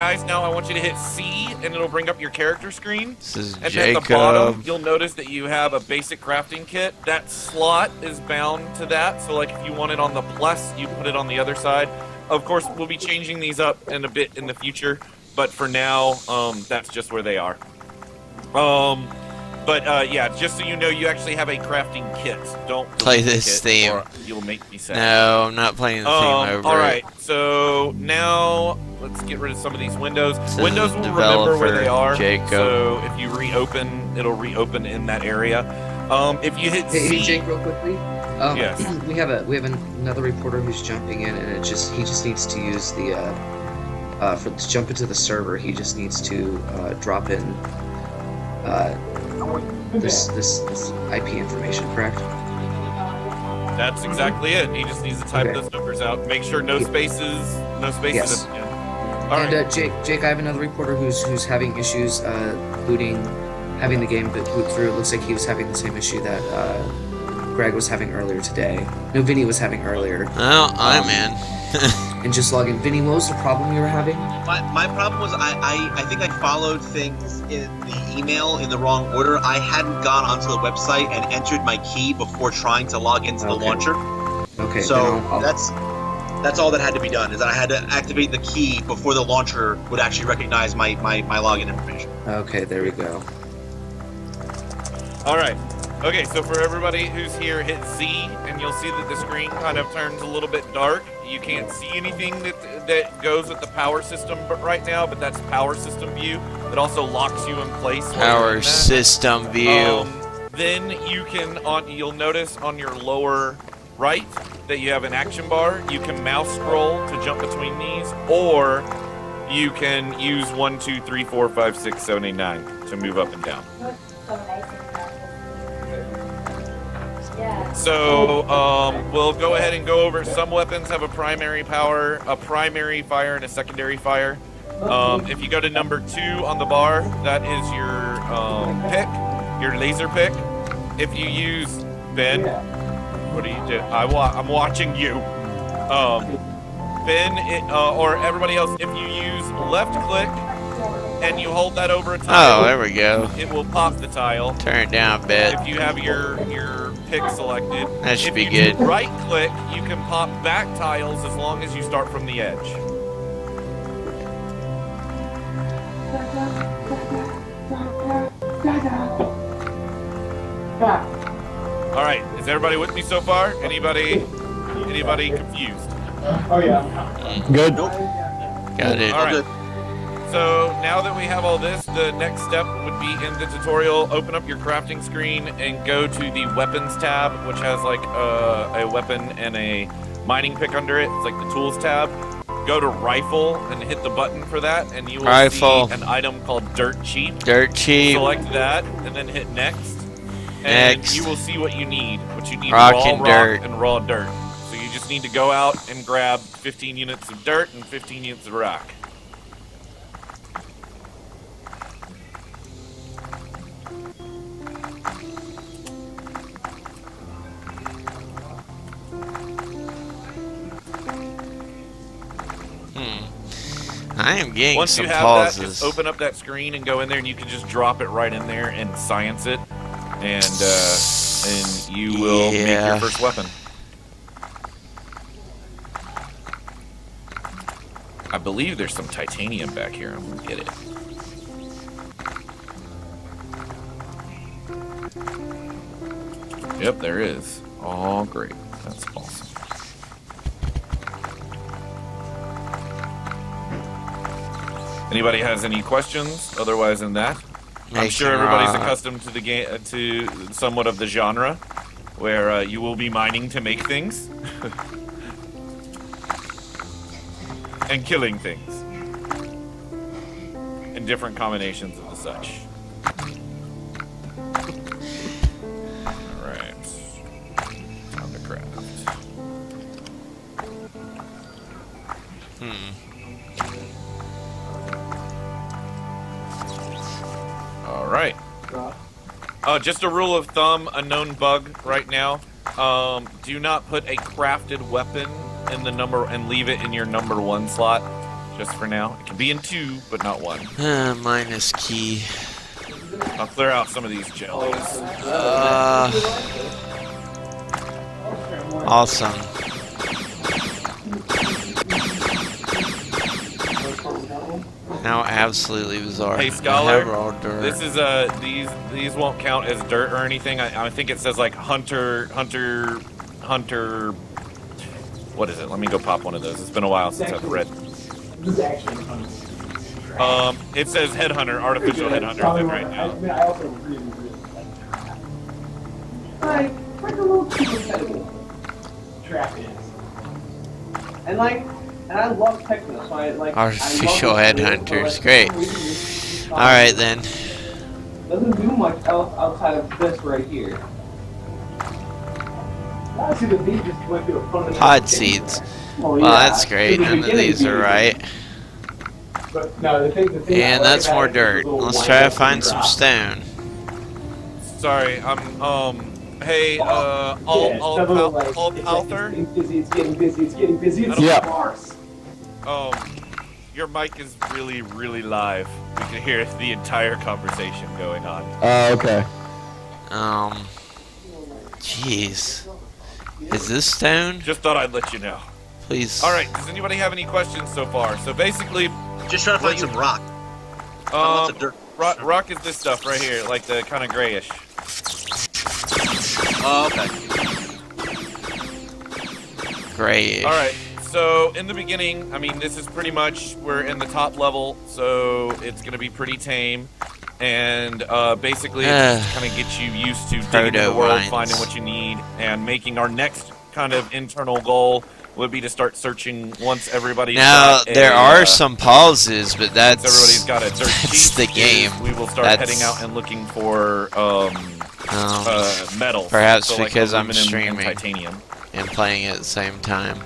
Guys, now I want you to hit C, and it'll bring up your character screen. This is And Jacob. at the bottom, you'll notice that you have a basic crafting kit. That slot is bound to that, so like if you want it on the plus, you put it on the other side. Of course, we'll be changing these up in a bit in the future, but for now, that's just where they are. Yeah, just so you know, you actually have a crafting kit. Don't play this theme. Or you'll make me sad. No, I'm not playing the theme over Alright, so now let's get rid of some of these windows. This Windows is will remember where developer they are. Jacob. So if you reopen, it'll reopen in that area. If you hit Hey, C, Jake, real quickly. Yes. We have another reporter who's jumping in, and he just needs to use the to jump into the server. He just needs to drop in this IP information, correct? that's exactly it. He just needs to type Okay. those numbers out. Make sure no spaces. Yes. At the end. All right. And Jake, I have another reporter who's having issues having the game boot through. It looks like he was having the same issue that Greg was having earlier today. No, Vinny was having earlier. Oh, I'm in. And just log in. Vinny, what was the problem you were having? My problem was I think I followed things in the email in the wrong order. I hadn't gone onto the website and entered my key before trying to log into the launcher. Okay. So then I'll- that's all that had to be done, is that I had to activate the key before the launcher would actually recognize my login information. Okay, there we go. All right. Okay, so for everybody who's here, hit C, and you'll see that the screen kind of turns a little bit dark. You can't see anything that goes with the power system right now, but that's power system view. It also locks you in place. while you're in Power that. system view. Then you can, you'll notice on your lower right that you have an action bar. You can mouse scroll to jump between these, or you can use 1, 2, 3, 4, 5, 6, 7, 8, 9 to move up and down. So we'll go ahead and go over. Some weapons have a primary fire, and a secondary fire. If you go to number 2 on the bar, that is your pick, your laser pick. If you use Ben, what do you do? I'm watching you. Ben, or everybody else, if you use left click and you hold that over a tile, Oh, there we go. it will pop the tile. Turn it down a bit. If you have your pick selected, That should if be you good. do right click, you can pop back tiles as long as you start from the edge. All right, is everybody with me so far? Anybody confused? Good. Got it. All right. So now that we have all this, the next step would be in the tutorial, open up your crafting screen and go to the weapons tab, which has like a weapon and a mining pick under it. It's like the tools tab. Go to rifle and hit the button for that, and you will Rifle. see an item called Dirt Cheap. Dirt cheap. Select that and then hit next. And Next. you will see what you need. What you need Rock raw and rock dirt. and raw dirt. So you just need to go out and grab 15 units of dirt and 15 units of rock. I am getting Once some you have pauses. that, just open up that screen and go in there, and you can just drop it right in there and science it, and you will make Yeah. your first weapon. I believe there's some titanium back here. I'm gonna get it. Yep, there is. Oh, great. That's awesome. Anybody has any questions? Otherwise, in that, I'm Making sure everybody's rock. accustomed to the game, to somewhat of the genre, where you will be mining to make things and killing things in different combinations of the such. All right, time to craft. All right. Just a rule of thumb, a known bug right now. Do not put a crafted weapon in the number and leave it in your number 1 slot. just for now. It can be in 2, but not 1. Minus key. I'll clear out some of these jellies. Awesome. How absolutely bizarre. Hey, I Scholar, have all dirt. this is these won't count as dirt or anything. I think it says like hunter. What is it? Let me go pop one of those. It's been a while since I've read. It says headhunter, artificial headhunter right now. I also really like a little too repetitive. Trap is. And I love Techno, so I like Artificial headhunters, great. Alright then. Doesn't do much else outside of this right here. See, the bee just went through a fundamental Pod change seeds. there. Oh, Well, yeah. that's great. In the None of beginning, these are right. But no, the thing I And like that's about more it is dirt. the little Let's wind try to up find and some drop. stone. Sorry, hey, Yeah, it's a little, like, Alther, it's getting busy, it's getting busy, it's Yeah. sparse. your mic is really, really live. We can hear the entire conversation going on. Okay. Jeez. Is this stone? Just thought I'd let you know. Please. Alright, does anybody have any questions so far? So basically, Just trying to find some rock. Lots of dirt. rock is this stuff right here, like the kind of grayish. Oh, okay. Grayish. Alright, so in the beginning, I mean, this is pretty much, we're in the top level, so it's going to be pretty tame. And basically, it just kind of gets you used to digging in the world, Proto-vines. finding what you need, and making our next kind of internal goal would be to start searching once everybody's Now, got there a, are some pauses, but once that's everybody's got a dirt that's sheet, the game. we will start That's- heading out and looking for metals. perhaps so like because I'm aluminum and streaming. titanium. and playing at the same time.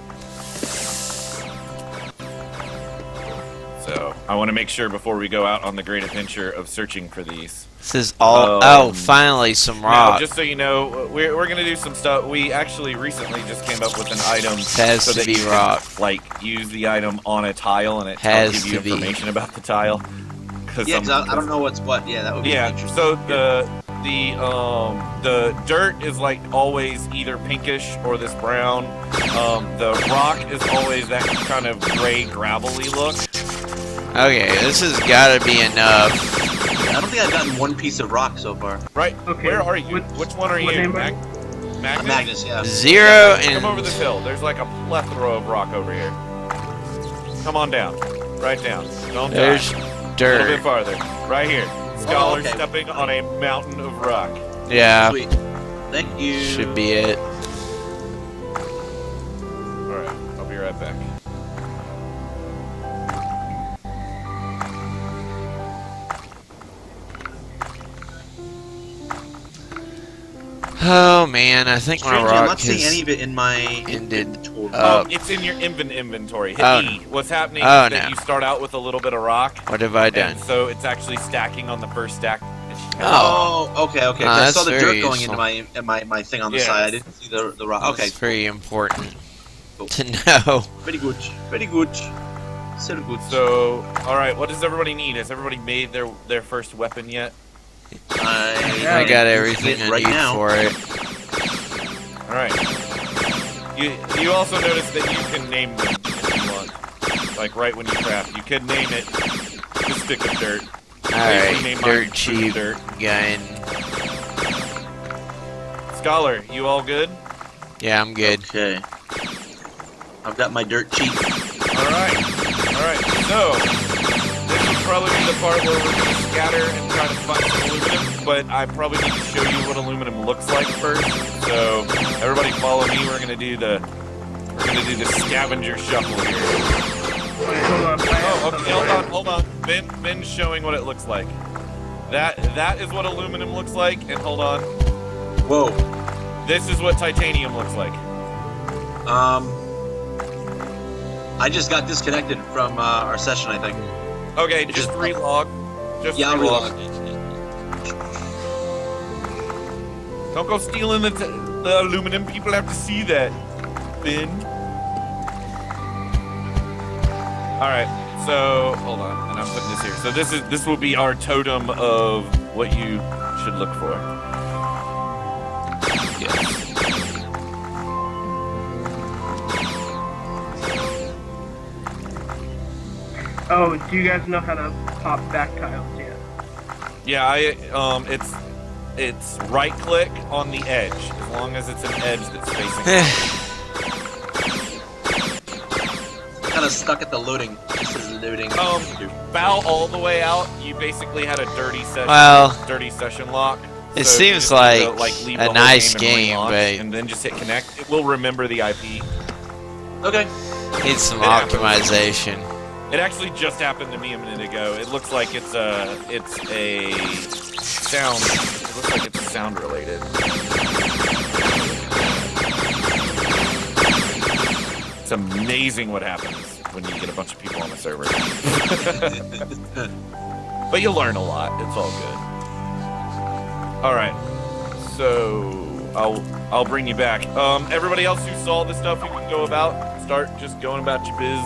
So I want to make sure before we go out on the great adventure of searching for these. This is all. Oh, finally some Now, rock. just so you know, we're going to do some stuff. We actually recently just came up with an item Has so to that be you rock. can, like, use the item on a tile and it Has tells you to be. information about the tile. Yeah, 'cause I don't know what's what. Yeah, that would be interesting. So the dirt is like always either pinkish or this brown. The rock is always that kind of gray gravelly look. Okay, this has got to be enough. I don't think I've gotten one piece of rock so far. Right. Okay, Where are you? Which one are what you? name are you? Magnus? Magnus, yeah. 0 and Come over this hill. There's like a plethora of rock over here. Come on down. Right down. Don't there's die. A little bit dirt. farther. Right here. Scholar okay. stepping on a mountain of rock. Yeah, Sweet. Thank you. should be it. Alright, I'll be right back. Oh man, I think my Strangely, I'm rock not seeing any has of it in my ended inventory. up. It's in your inventory. Hit Oh, E. What's happening Oh, is that no. you start out with a little bit of rock. What have I done? And so it's actually stacking on the first stack. Oh. Oh, okay. I that's saw the very dirt going useful. into my thing on the Yes. side. I didn't see the rock. Okay, It's pretty important Cool. to know. very good. Very good. So good. So, alright, what does everybody need? Has everybody made their first weapon yet? I got everything I right need now. for it. Alright. You also notice that you can name them if you want. Like right when you craft. You can name it the stick of dirt. Alright, name dirt mine cheap dirt. gun. Scholar, you all good? Yeah, I'm good. Okay. I've got my dirt cheap. Alright. Alright, so this will probably be the part where we're gonna scatter and try to find some aluminum, but I probably need to show you what aluminum looks like first. So everybody follow me, we're gonna do the scavenger shuffle here. Oh, okay, hold on. Ben's showing what it looks like. That is what aluminum looks like, and hold on. Whoa. This is what titanium looks like. I just got disconnected from our session, I think. Okay, It just just- relog. Just Yeah, I'll relog. relog. Don't go stealing the aluminum. People have to see that, Ben. Alright, So hold on, and I'm putting this here. So this will be our totem of what you should look for. Yes. Oh, do you guys know how to pop back tiles yet? Yeah, it's right click on the edge, as long as it's an edge that's facing. Kind of stuck at the loading. This is loading. Bow all the way out. You basically had a dirty session. Well, dirty session lock. it So you seems just need to, like leave the a whole nice game, game, and relaunch, but and then just hit connect. It will remember the IP. Okay. needs some It happens. optimization. It actually just happened to me a minute ago. It looks like it's a sound. It looks like it's sound related. It's amazing what happens when you get a bunch of people on the server. But you learn a lot. It's all good. All right. So I'll bring you back. Everybody else who saw this stuff, you can go about. Start just going about your biz.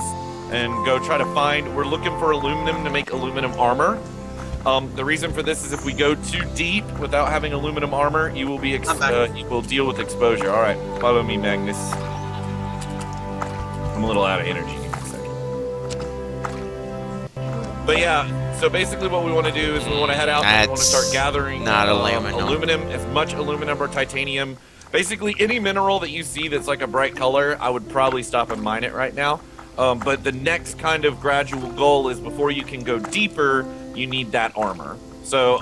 And go try to find. We're looking for aluminum to make aluminum armor. The reason for this is if we go too deep without having aluminum armor, you will be you will deal with exposure. All right, follow me, Magnus. I'm a little out of energy. Give me a second. But yeah, so basically what we want to do is we want to head out and we want to start gathering not aluminum. as much aluminum or titanium. Basically, any mineral that you see that's like a bright color, I would probably stop and mine it right now. But the next kind of gradual goal is before you can go deeper, you need that armor. So,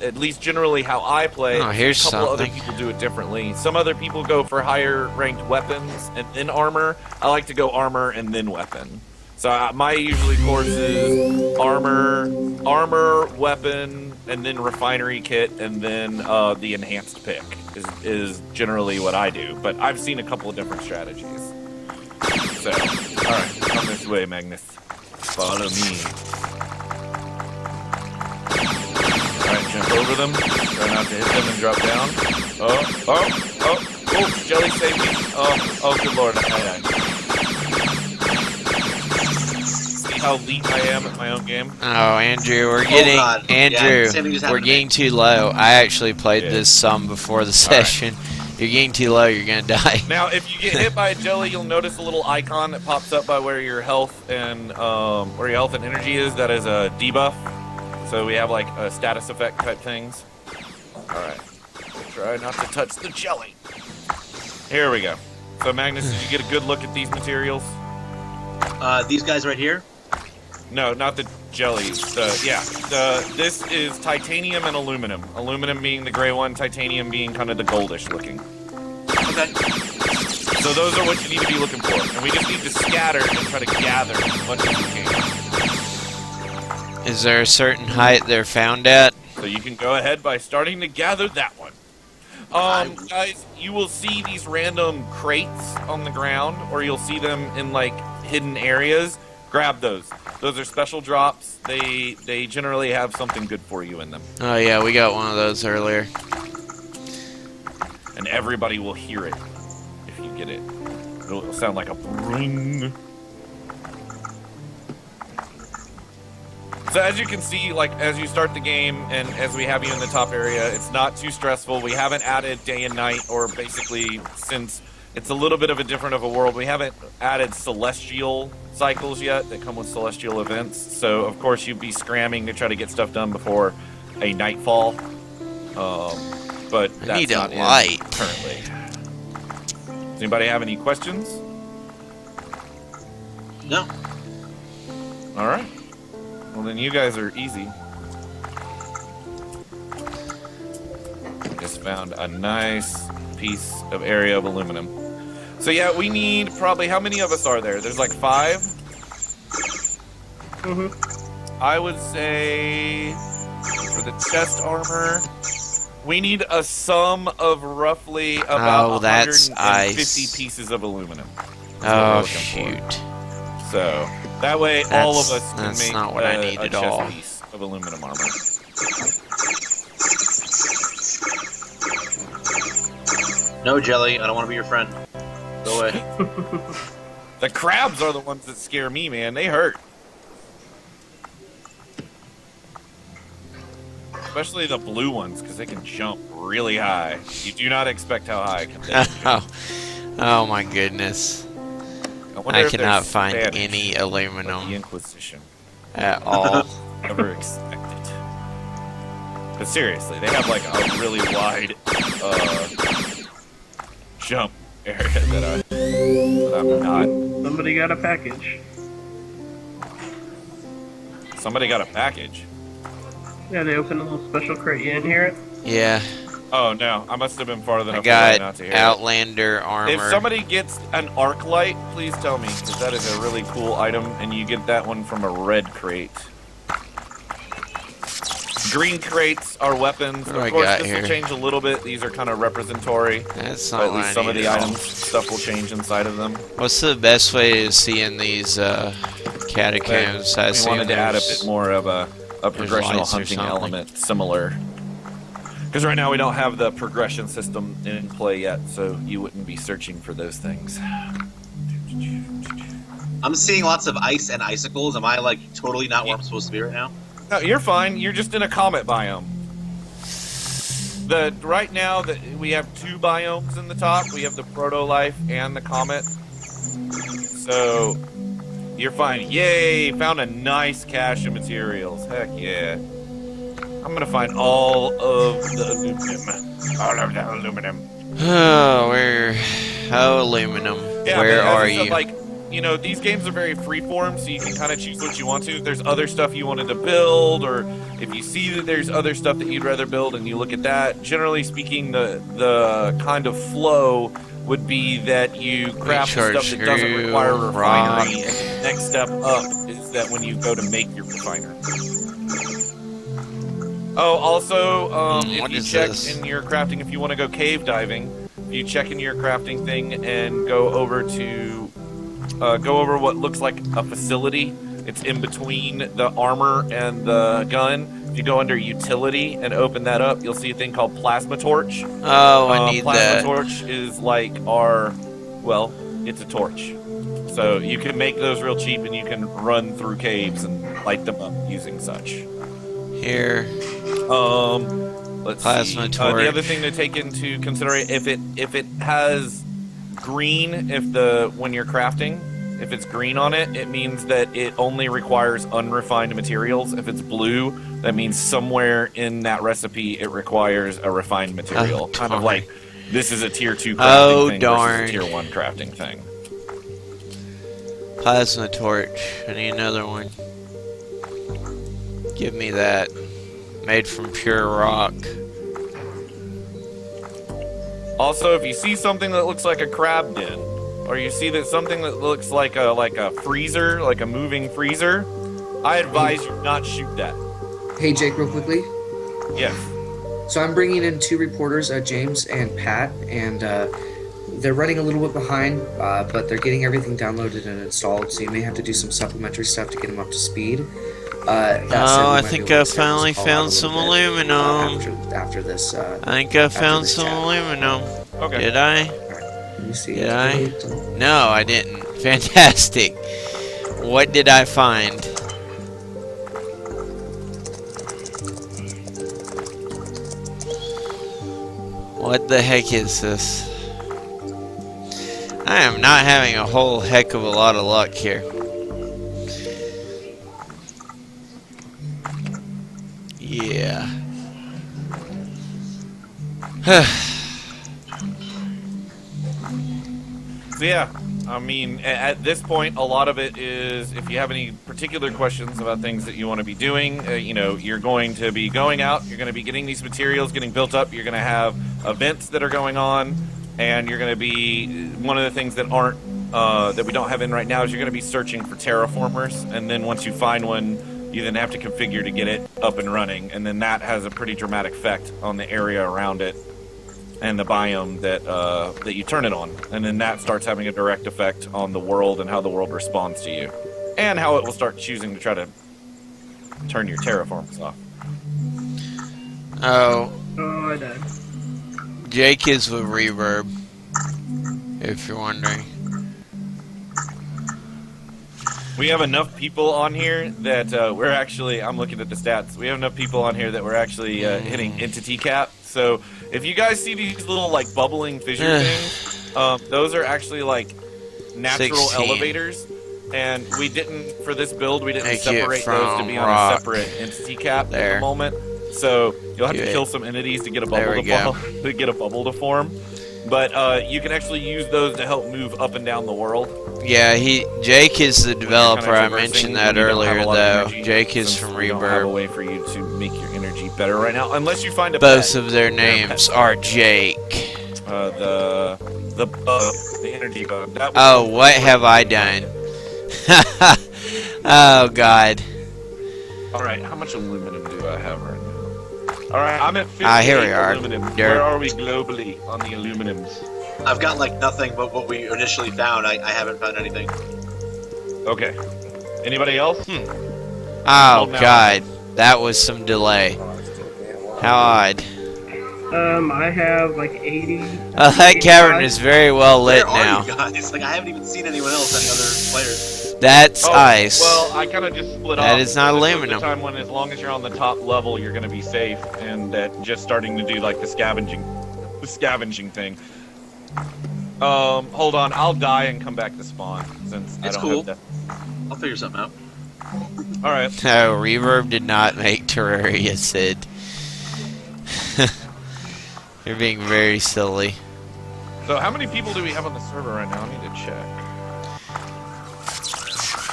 at least generally how I play, Oh, here's a couple other something. people do it differently. Some other people go for higher ranked weapons and then armor. I like to go armor and then weapon. So my usually course is armor, weapon, and then refinery kit, and then the enhanced pick is generally what I do. But I've seen a couple of different strategies. So, alright, come this way, Magnus. Follow me. Alright, jump over them. Try not to hit them and drop down. Oh, Jelly saved me. Oh, good lord. Aye. See how elite I am at my own game? Oh, Andrew, we're getting God. Yeah, same thing just happened we're to getting me. too low. I actually played Yeah. this some before the session. You're getting too low, you're gonna die. Now, if you get hit by a jelly, you'll notice a little icon that pops up by where your health and energy is. That is a debuff. So we have like a status effect type things. All right, try not to touch the jelly. Here we go. So Magnus, did you get a good look at these materials? These guys right here. No, not the jellies. This is titanium and aluminum. Aluminum being the gray one, titanium being kind of the goldish looking. Okay. So those are what you need to be looking for. And we just need to scatter and try to gather as much as we can. Is there a certain height they're found at? So you can go ahead by starting to gather that one. Guys, you will see these random crates on the ground, or you'll see them in like hidden areas. Grab those. Those are special drops. They generally have something good for you in them. Oh yeah, we got one of those earlier. And everybody will hear it if you get it. It'll sound like a ring. So as you can see, like as you start the game and as we have you in the top area, it's not too stressful. We haven't added day and night, or basically since it's a little bit of a different of a world, we haven't added celestial cycles yet that come with celestial events. So of course you'd be scramming to try to get stuff done before a nightfall. But I that's need a not in light. currently. Does anybody have any questions? No. All right. Well, then you guys are easy. Just found a nice piece of area of aluminum. So yeah, we need probably, how many of us are there? There's like 5? Mm-hmm. I would say for the chest armor, we need a sum of roughly about Oh, that's 150 ice. pieces of aluminum. Oh looking for. shoot. So that way, all of us can That's make not what I need a at chest all. piece of aluminum armor. No, Jelly. I don't want to be your friend. Go away. The crabs are the ones that scare me, man. They hurt. especially the blue ones, because they can jump really high. You do not expect how high they can jump. Oh my goodness. wonder I if cannot there's find Spanish, any like the aluminum Inquisition. at all. Never expected. But seriously, they have like a really wide jump area that I'm not. Somebody got a package. Somebody got a package. Yeah, they opened a little special crate. You didn't hear it? Yeah, Oh no, I must have been farther than I away got not to hear it. Outlander armor. If somebody gets an arc light, please tell me, because that is a really cool item, and you get that one from a red crate. Green crates are weapons. What do I Of course, got this here? will change a little bit. These are kind of representatory. That's But not at what least I some of need the at all. items, stuff will change inside of them. What's the best way to see in these catacombs? I We assume wanted to add a there's- bit more of a progressional lights or hunting something. element, similar. Because right now we don't have the progression system in play yet, so you wouldn't be searching for those things. I'm seeing lots of ice and icicles. Am I like totally not where I'm supposed to be right now? No, you're fine. You're just in a comet biome. Right now that we have two biomes in the top. We have the proto-life and the comet. So you're fine. Yay! Found a nice cache of materials. Heck yeah! I'm gonna find all of the aluminum. All of the aluminum. Oh, aluminum. Yeah, Where but as are I said, you? like, you know, these games are very freeform, so you can kind of choose what you want to. If there's other stuff you wanted to build, or if you see that there's other stuff that you'd rather build and you look at that, generally speaking, the kind of flow would be that you craft stuff that doesn't screw, require a rock. refinery, and the next step up is that when you go to make your refiner. Oh, also, if what you is check this? in your crafting, if you want to go cave diving, you check in your crafting thing and go over what looks like a facility. It's in between the armor and the gun. If you go under utility and open that up, you'll see a thing called plasma torch. Oh, I need plasma that. torch is like it's a torch. So you can make those real cheap, and you can run through caves and light them up using such. Here. Let's Plasma see. torch. The other thing to take into consideration, if it has green, when you're crafting, if it's green on it, it means that it only requires unrefined materials. If it's blue, that means somewhere in that recipe it requires a refined material. Oh, kind of darn. like this is a tier 2 crafting Oh, thing darn. versus a tier 1 crafting thing. Plasma torch. I need another one. Give me that. Made from pure rock. Also, if you see something that looks like a crab den, or you see that something that looks like a freezer, like a moving freezer, I advise you not shoot that. Hey, Jake, real quickly. Yes. So I'm bringing in 2 reporters, James and Pat, and they're running a little bit behind, but they're getting everything downloaded and installed, so you may have to do some supplementary stuff to get them up to speed. That said, we I might think be able I to finally schedule this call out found a some little bit, aluminum. After this. I think I found this some chat. aluminum. Okay. Did I? Let me see. Did I? No, I didn't. Fantastic. What did I find? What the heck is this? I am not having a whole heck of a lot of luck here. Yeah. So yeah, I mean, at this point, a lot of it is if you have any particular questions about things that you want to be doing, you're going to be going out, you're going to be getting these materials getting built up, you're going to have events that are going on, and you're going to be, one of the things that aren't, that we don't have in right now is you're going to be searching for terraformers, and then once you find one, you then have to configure to get it up and running, and then that has a pretty dramatic effect on the area around it and the biome that you turn it on, and then that starts having a direct effect on the world and how the world responds to you, and how it will start choosing to try to turn your terraforms off. Oh, Oh, I died. Jake is with reverb, if you're wondering. We have enough people on here that we're actually, I'm looking at the stats, we have enough people on here that we're actually hitting entity cap. So if you guys see these little like bubbling fissure things, those are actually like natural 16. elevators. And we didn't, for this build, we didn't Make it separate those to from be on a rock. separate entity cap at There. the moment. So you'll have Do to it. kill some entities to get a There bubble we go. to get a bubble to form. But you can actually use those to help move up and down the world. Yeah, Jake is the developer. Kinda I traversing mentioned when that you don't have earlier, a lot of though. energy, Jake is since from we don't have a Reverb. way for you to make your energy better right now, unless you find a Both pet. of their names are Jake. The bug, the energy bug. That Oh, what have I done? Oh, God. All right, how much aluminum do I have right now? All right, I'm at 58 here we are. aluminum. Dirt. Where are we globally on the aluminums? I've got like nothing but what we initially found. I haven't found anything. Okay. Anybody else? Oh, now. God. That was some delay. How odd. I have like 80. Oh, that cavern is very well lit Where are now. you guys? Like I haven't even seen anyone else, any other players. That's ice. Well, I kind of just split off. That is not This was aluminum. The time when, as long as you're on the top level, you're going to be safe, and just starting to do like the scavenging thing. Hold on, I'll die and come back to spawn since It's I don't cool. have I'll figure something out. that. All right. No, Reverb did not make Terraria, Sid. You're being very silly. So how many people do we have on the server right now? I need to check.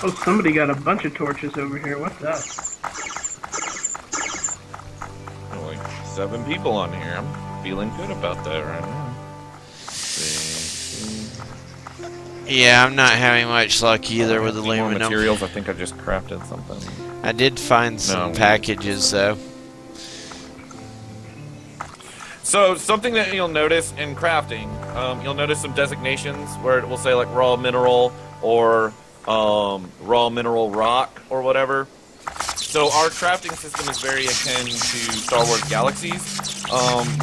Oh, somebody got a bunch of torches over here. What's that? Like 7 people on here. I'm feeling good about that right now. Let's see. Yeah, I'm not having much luck either with I see more aluminum. materials. I think I just crafted something. I did find some No. packages, though. So something that you'll notice in crafting, you'll notice some designations where it will say like raw mineral or raw mineral rock or whatever. So our crafting system is very akin to Star Wars Galaxies.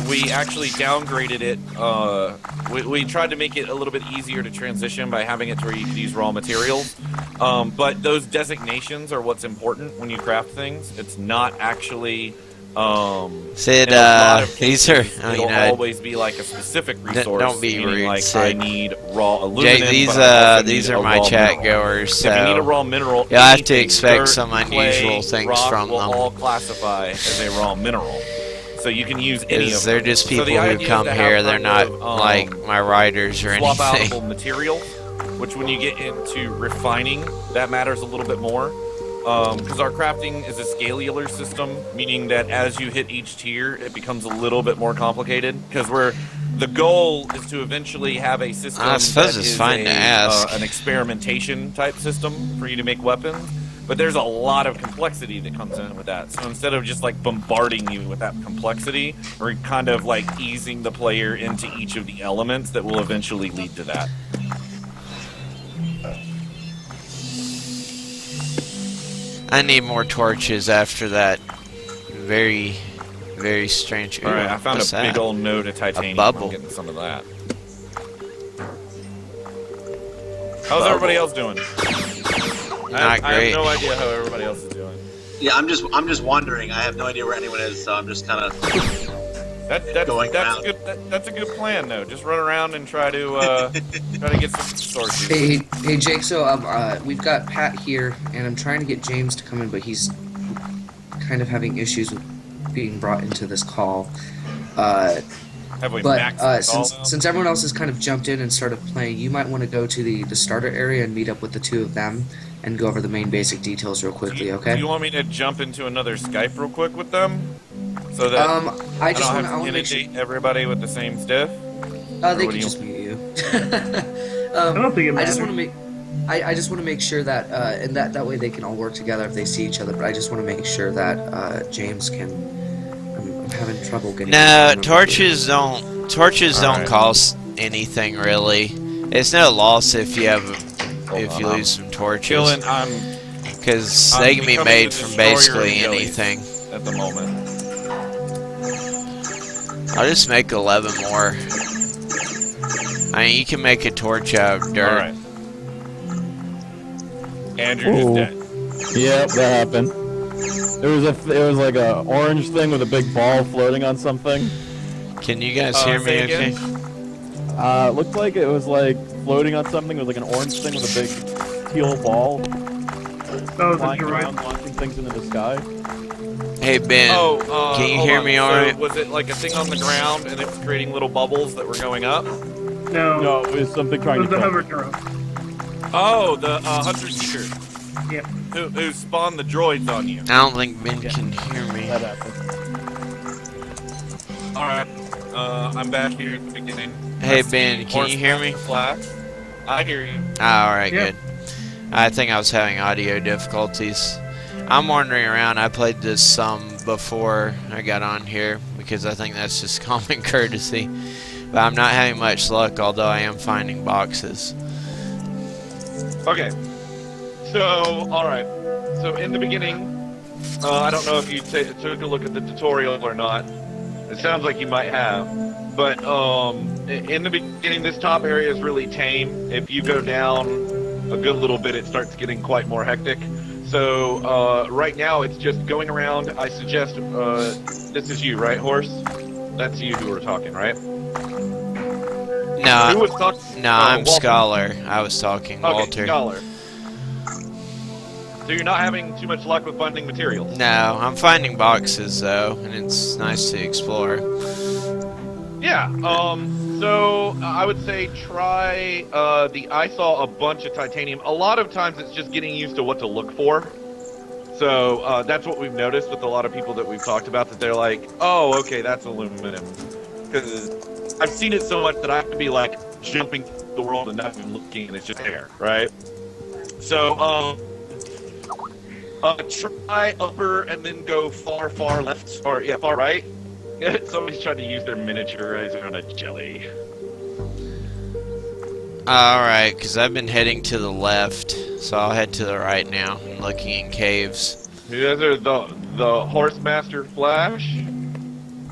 We actually downgraded it. We tried to make it a little bit easier to transition by having it to where you could use raw materials. But those designations are what's important when you craft things. It's not actually... Sid, in a lot of these cases, are... it'll always be like a specific resource. don't be meaning, rude, like, Sid. I need raw aluminum. Jay, but I also these need are a my raw chat mineral. goers, If you need a so... raw mineral, You'll have to anything, expect dirt, some clay, unusual things rock from will them. all classify as a raw mineral. So you can use any of Because them. they're just So people the who idea is come to have here, they're kind not of, like my writers or swap anything. outable materials, which when you get into refining, that matters a little bit more. Because our crafting is a scalular system, meaning that as you hit each tier, it becomes a little bit more complicated. Because the goal is to eventually have a system I suppose that it's is fine to ask. an experimentation type system for you to make weapons. But there's a lot of complexity that comes in with that. So instead of just like bombarding you with that complexity, we're kind of like easing the player into each of the elements that will eventually lead to that. I need more torches after that very, very strange... Ooh, All right, I found a what's big that? old node of titanium. bubble. I'm getting some of that. How's everybody else doing? I Not great. have no idea how everybody else is doing. Yeah, I'm just wandering. I have no idea where anyone is, so I'm just kind of. That's Going around. good. That's a good plan, though. Just run around and try to get some sources. Hey, Jake. So we've got Pat here, and I'm trying to get James to come in, but he's kind of having issues with being brought into this call. Have we But maxed the call since everyone else has kind of jumped in and started playing, you might want to go to the starter area and meet up with the two of them and go over the main basic details real quickly. Okay? Do you want me to jump into another Skype real quick with them, so that I I just don't want have to to make sure. inundate everybody with the same stuff? They what can do you- just mute you. I don't think it I just matters. want to make. I just want to make sure that and that way they can all work together if they see each other. But I just want to make sure that James can. I'm having trouble getting. No, torches don't Alright. cost anything really. It's no loss if you have Hold if on, you I'm lose some torches, Chilling. because I'm they can be becoming made the from destroyer of basically jellies. anything. At the moment. I'll just make 11 more. I mean, you can make a torch out of dirt. All right. And you're just dead. Yep, that happened. It was like a orange thing with a big ball floating on something. Can you guys hear me say okay? again? It looked like it was like floating on something. It was like an orange thing with a big teal ball Oh, flying you're right. around, launching things into the sky. Hey, Ben. Can you hold hear on. me So alright? was it like a thing on the ground and it was creating little bubbles that were going up? No, No, it was something it trying was to the come. hover drone. Oh, the Hunter Seeker. Yep. Who spawned the droids on you. I don't think Ben can hear me. That happened. Alright. I'm back here at the beginning. Hey, I see Ben, can you hear me? Flash. I hear you. Alright, Yeah. good. I think I was having audio difficulties. I'm wandering around. I played this some before I got on here because I think that's just common courtesy. But I'm not having much luck, although I am finding boxes. Okay. So, alright. So, in the beginning, I don't know if you took a look at the tutorial or not. It sounds like you might have. But, in the beginning, this top area is really tame. If you go down a good little bit, it starts getting quite more hectic. So, right now, it's just going around. I suggest, this is you, right, Horse? That's you who were talking, right? Who No, was talking? no, I'm Walter. Scholar. I was talking, Okay, Walter. Scholar. So you're not having too much luck with finding materials? No, I'm finding boxes though, and it's nice to explore. Yeah, so I would say try, I saw a bunch of titanium. A lot of times it's just getting used to what to look for. So, that's what we've noticed with a lot of people that we've talked about, that they're like, oh, okay, that's aluminum. Because I've seen it so much that I have to be, like, jumping through the world and not even looking, and it's just there, right? So, try upper and then go far, far left, or, yeah, far right. Somebody's trying to use their miniaturizer on a jelly. Alright, because I've been heading to the left, so I'll head to the right now. I'm looking in caves. You guys are the Horsemaster Flash.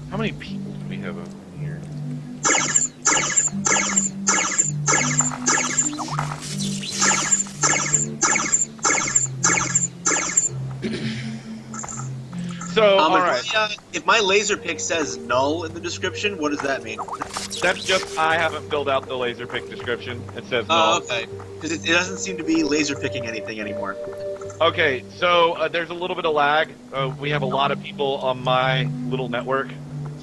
How many people do we have up here? So, alright. If my laser pick says null in the description, what does that mean? That's just, I haven't filled out the laser pick description. It says Oh, null. okay. Because it doesn't seem to be laser picking anything anymore. Okay, so there's a little bit of lag. We have a lot of people on my little network.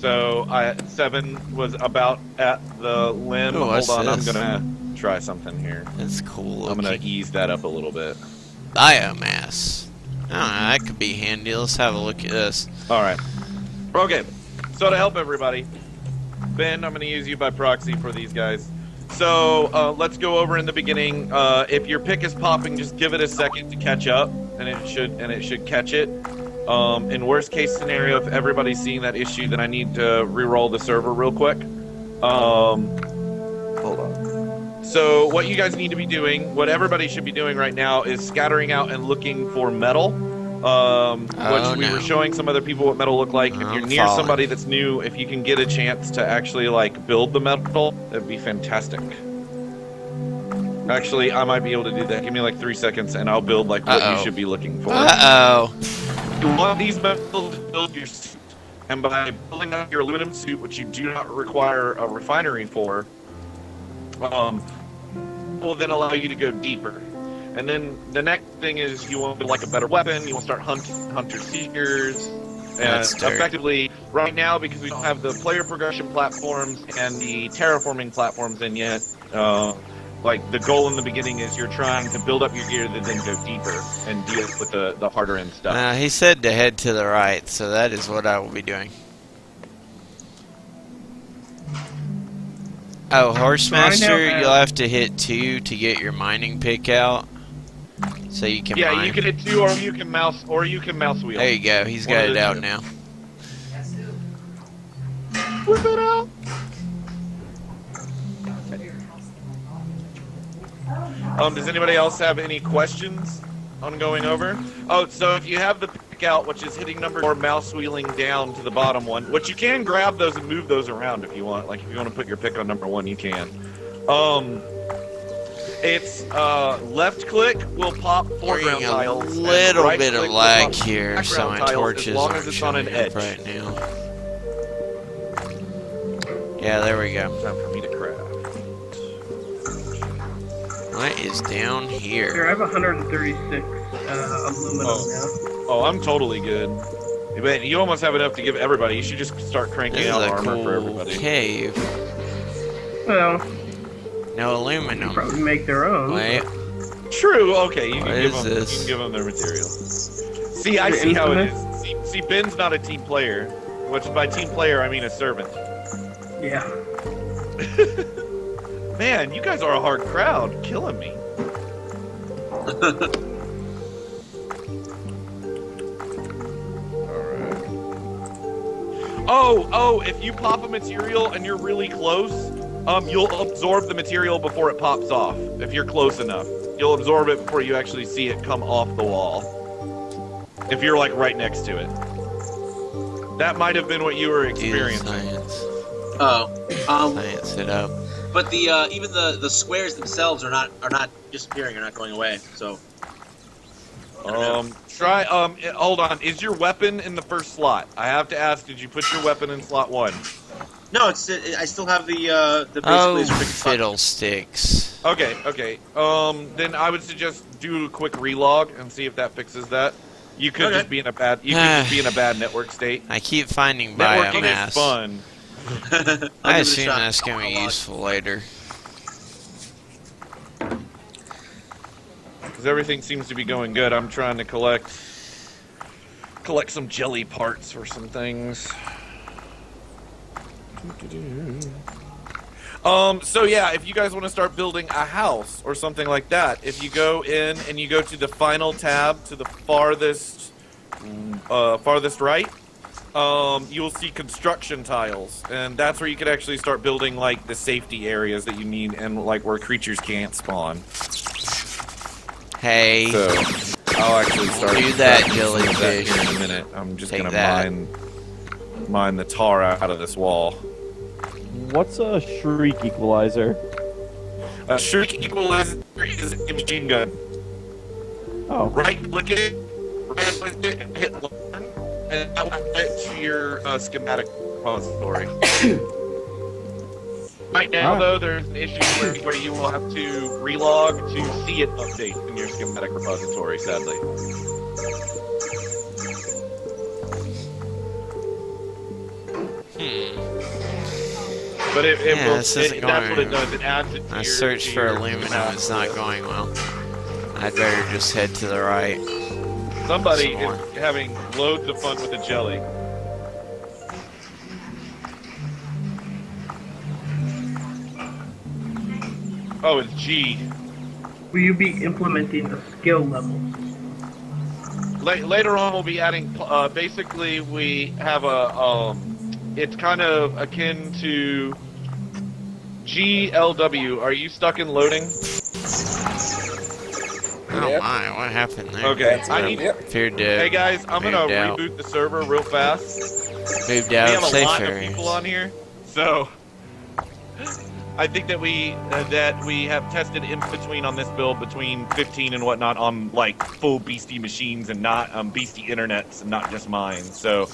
So 7 was about at the limb. Ooh, what's Hold on, this? I'm gonna try something here. That's cool. I'm gonna looking. ease that up a little bit. Biomass. I don't know, that could be handy. Let's have a look at this. Alright. Okay, so to help everybody, Ben, I'm gonna use you by proxy for these guys. So, let's go over in the beginning. If your pick is popping, just give it a second to catch up, and it should catch it. In worst case scenario, if everybody's seeing that issue, then I need to re-roll the server real quick. Hold on. So what you guys need to be doing, what everybody should be doing right now, is scattering out and looking for metal. Which we were showing some other people what metal look like. If you're near somebody that's new, if you can get a chance to actually like build the metal, that'd be fantastic. Actually, I might be able to do that. Give me like 3 seconds, and I'll build like what you should be looking for. You want these metals to build your suit, and by building up your aluminum suit, which you do not require a refinery for, will then allow you to go deeper. And then the next thing is you want like a better weapon. You want to start hunter seekers, and effectively right now, because we don't have the player progression platforms and the terraforming platforms in yet. Like, the goal in the beginning is you're trying to build up your gear that then go deeper and deal with the harder end stuff. He said to head to the right, so that is what I will be doing. Oh, Horsemaster, you'll have to hit 2 to get your mining pick out, so you can mine. You can hit 2, or you can mouse wheel. There you go. He's got it out now. Whip it out. Does anybody else have any questions on going over? Oh, so if you have the pick out, which is hitting number 4, mouse wheeling down to the bottom one, which you can grab those and move those around if you want. Like, if you want to put your pick on number 1, you can. It's left click will pop We're foreground getting a tiles. and little right bit click of will lag pop here, so background my tiles torches as long aren't as it's on an showing edge. up right now. Yeah, there we go. Time for me to craft. What is down Here, here? I have 136 aluminum now. Oh, I'm totally good. But you almost have enough to give everybody. You should just start cranking This is out a armor for cool everybody. cave. Well, No they aluminum. probably make their own. Wait, True. Okay, you What can give is them. this? You can give them their material. See, I Is it see how it infamous? is. See, Ben's not a team player. Which by team player I mean a servant. Yeah. Man, you guys are a hard crowd, killing me. Alright. Oh, if you pop a material and you're really close, you'll absorb the material before it pops off. If you're close enough. You'll absorb it before you actually see it come off the wall. If you're like right next to it. That might have been what you were use experiencing. science. Science it up. But the even the squares themselves are not disappearing, are not going away. So Try, hold on. Is your weapon in the first slot? I have to ask, did you put your weapon in slot 1? no, it's I still have the basic Oh, laser pick slot. fiddlesticks. Okay. Then I would suggest do a quick relog and see if that fixes that. You could Okay. just be in a bad, you could just be in a bad network state. I keep finding Networking biomass. is fun. I'll give it I a assume shot. that's going to be I'll log. useful later. Because everything seems to be going good. I'm trying to collect some jelly parts for some things. So yeah, if you guys want to start building a house or something like that, if you go in and you go to the final tab to the farthest right, you will see construction tiles, and that's where you could actually start building like the safety areas that you need and like where creatures can't spawn. Hey, So I'll actually start do that, crafting some of that jellyfish. here in a minute. I'm just Take gonna that. mine the tar out of this wall. What's a shriek equalizer? A shriek equalizer is a machine gun. Oh, Right click it, and hit learn, and that will add it to your schematic repository. Right now, Alright. though, there's an issue where you will have to relog to see it update in your schematic repository, sadly. But it Yeah, will, this isn't that's what it going- does. It adds it to I your, searched to for your aluminum. map. It's not going well. I'd better just head to the right. Somebody Some more. is having loads of fun with the jelly. Oh, it's G. Will you be implementing the skill levels? Later on, we'll be adding. Basically, we have a. It's kind of akin to GLW. Are you stuck in loading? Oh Yep. my, what happened there? Okay, I need. Fear Hey dead. guys, I'm gonna Moved out. reboot the server real fast. Moved We out have of a safe lot of areas. people on here, so I think that we have tested in between on this build between 15 and whatnot on like full beastie machines and not beastie internets and not just mine. So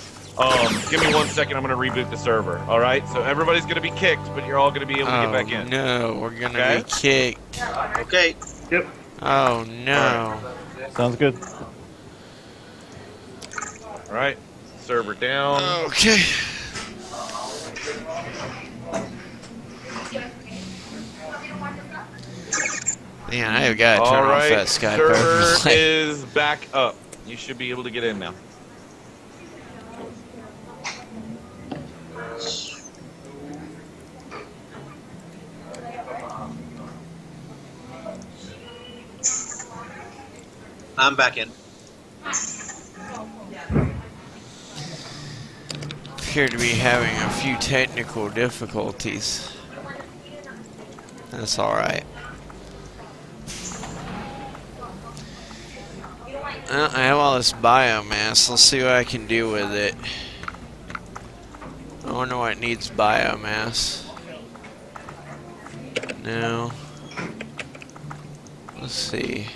give me 1 second. I'm gonna reboot the server. All right. So everybody's gonna be kicked, but you're all gonna be able to get back in. No, we're gonna Okay. be kicked. Okay. Yep. Oh no. sounds good. All right. Server down. Okay. Man, I've got to All turn off right. that Skype Server overlay. is back up. You should be able to get in now. I'm back in. Appear to be having a few technical difficulties. That's alright. Well, I have all this biomass. Let's see what I can do with it. I wonder what needs biomass. No. Let's see.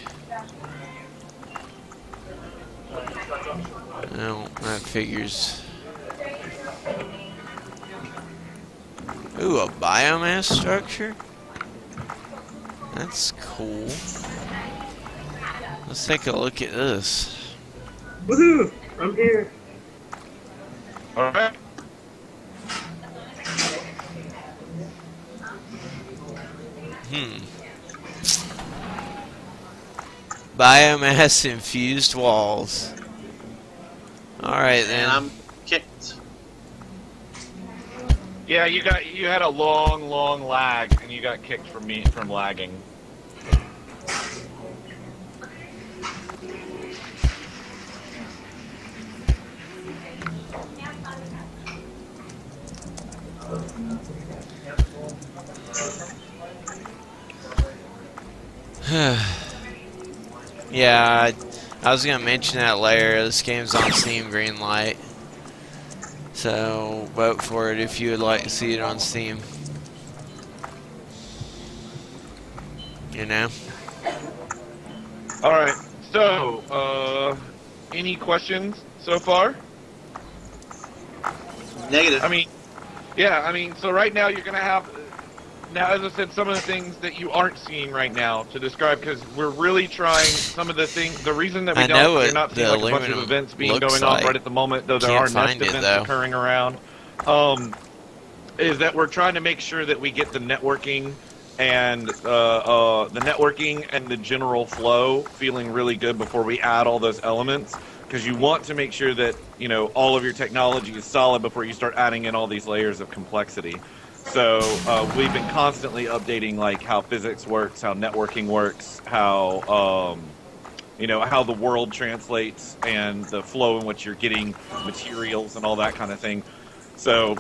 No, that figures. Ooh, a biomass structure? That's cool. Let's take a look at this. Woohoo! I'm here. All right. Biomass infused walls. Alright And then. I'm kicked. Yeah, you had a long lag, and you got kicked from lagging. Yeah, I was gonna mention that later. This game's on Steam Greenlight. So vote for it if you would like to see it on Steam. You know? All right. So, any questions so far? Negative. I mean, yeah. I mean, so right now you're gonna have. Now, as I said, some of the things that you aren't seeing right now to describe, because we're really trying some of the things. The reason that you're not seeing like a bunch of events being going on right at the moment, though there are nest events occurring around, is that we're trying to make sure that we get the networking and the general flow feeling really good before we add all those elements. Because you want to make sure that all of your technology is solid before you start adding in all these layers of complexity. So we've been constantly updating like how physics works, how networking works, how how the world translates, and the flow in which you're getting materials and all that kind of thing. So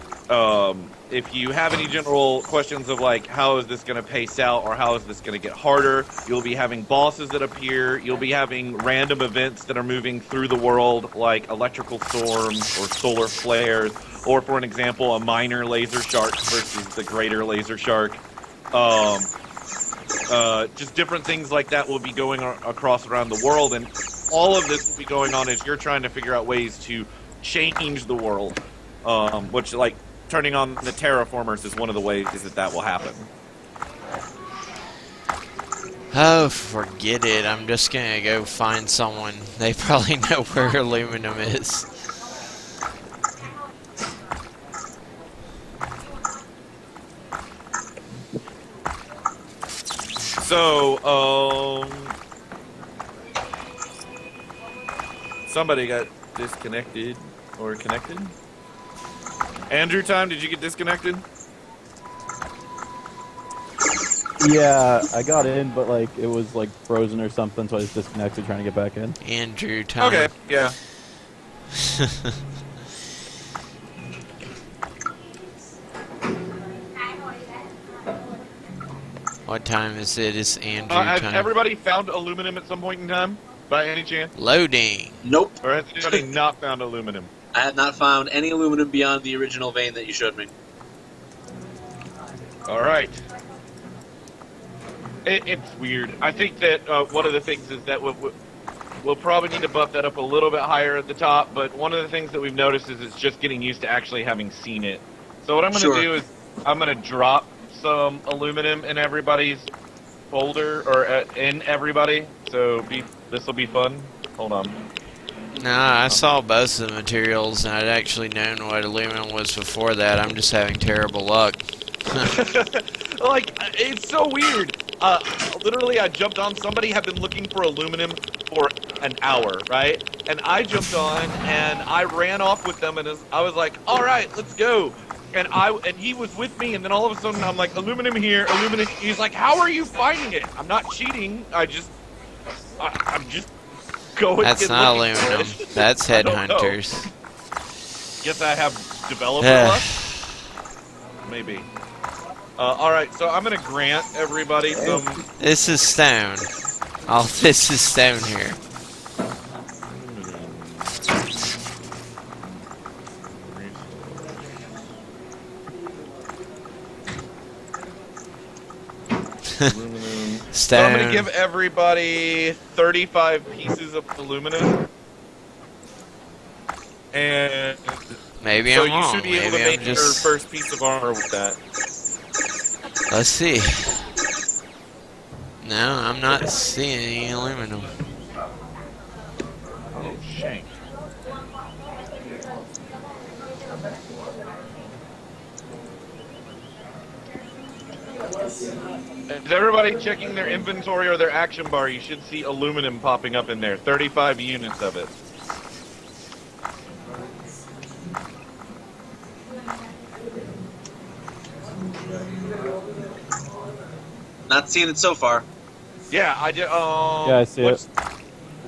if you have any general questions of like how is this going to pace out or how is this going to get harder, you'll be having bosses that appear. You'll be having random events that are moving through the world like electrical storms or solar flares. Or, for an example, a minor laser shark versus the greater laser shark. Just different things like that will be going across around the world, and all of this will be going on as you're trying to figure out ways to change the world. Which, like, turning on the terraformers is one of the ways that will happen. Oh, forget it. I'm just gonna go find someone. They probably know where aluminum is. So, somebody got disconnected or connected. Andrew Time, did you get disconnected? Yeah, I got in, but like it was like frozen or something, so I was disconnected trying to get back in. Andrew Time. Okay, yeah. What time is it? It's Andrew Has time. everybody found aluminum at some point in time, by any chance? Loading. Nope. Or has anybody not found aluminum? I have not found any aluminum beyond the original vein that you showed me. All right. It's weird. I think that one of the things is that we'll probably need to buff that up a little bit higher at the top, but one of the things that we've noticed is it's just getting used to actually having seen it. So what I'm going to do is I'm going to drop some aluminum in everybody's folder, or in everybody, so this will be fun. Hold on. Nah, I saw both of the materials, and I'd actually known what aluminum was before that. I'm just having terrible luck. Like, it's so weird. Literally, I jumped on. Somebody had been looking for aluminum for an hour, right? And I jumped on, and I ran off with them, and I was like, all right, let's go. And he was with me, and then all of a sudden, I'm like, aluminum here, aluminum. He's like, how are you finding it? I'm not cheating. I'm just going. That's not aluminum. That's headhunters. Guess I have developer luck? Maybe. All right, so I'm gonna grant everybody some. This is stone. All this is stone here. So I'm Stone. gonna give everybody 35 pieces of aluminum, and Maybe so I'm you wrong. should be able Maybe to I'm make your just. first piece of armor with that. Let's see. No, I'm not seeing any aluminum. Oh, shank. Is everybody checking their inventory or their action bar? You should see aluminum popping up in there. 35 units of it. Not seeing it so far. Yeah, I did. Yeah, I see it.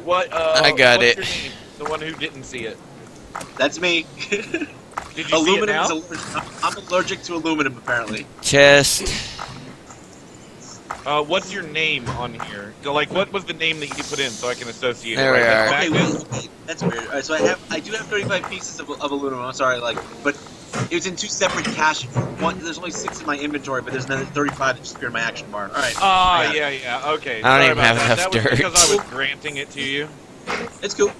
What? I got what's it. Your name? The one who didn't see it. That's me. Did you see it Aluminum now? is allergic. I'm allergic to aluminum, apparently. Chest. What's your name on here? So, like, what was the name that you put in so I can associate There it? we are. Okay, Magnus? wait, that's weird. Alright, so I do have 35 pieces of aluminum. I'm sorry, but it was in 2 separate caches. There's only 6 in my inventory, but there's another 35 that just appeared in my action bar. All right. Ah, yeah, okay. I don't Sorry even about have that. enough That was dirt. because I was granting it to you. It's cool.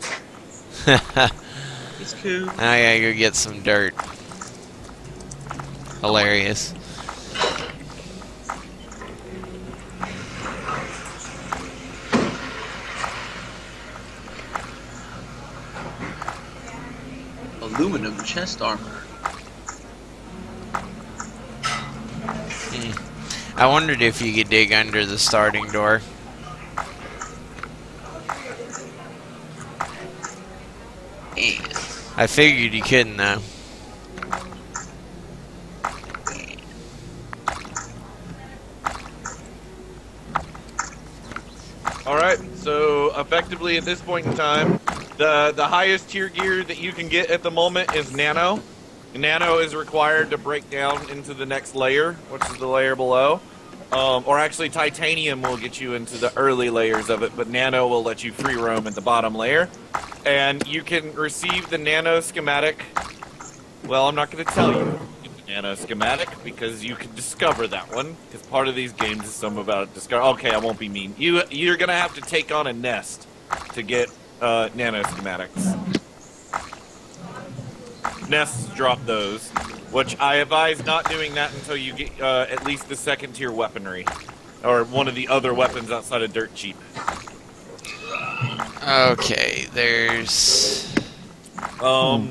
It's cool. I gotta go get some dirt. Hilarious. Aluminum chest armor. I wondered if you could dig under the starting door. I figured you couldn't though. Alright, so effectively at this point in time, the highest tier gear that you can get at the moment is Nano. Nano is required to break down into the next layer, which is the layer below. Or actually, Titanium will get you into the early layers of it, but Nano will let you free roam at the bottom layer. And you can receive the Nano schematic. Well, I'm not going to tell you the Nano schematic because you can discover that one. Because part of these games is some about discover. Okay, I won't be mean. You're going to have to take on a nest to get Nano schematics. Nests drop those, which I advise not doing that until you get at least the 2nd tier weaponry, or one of the other weapons outside of Dirt Cheap. Okay, there's. Okay,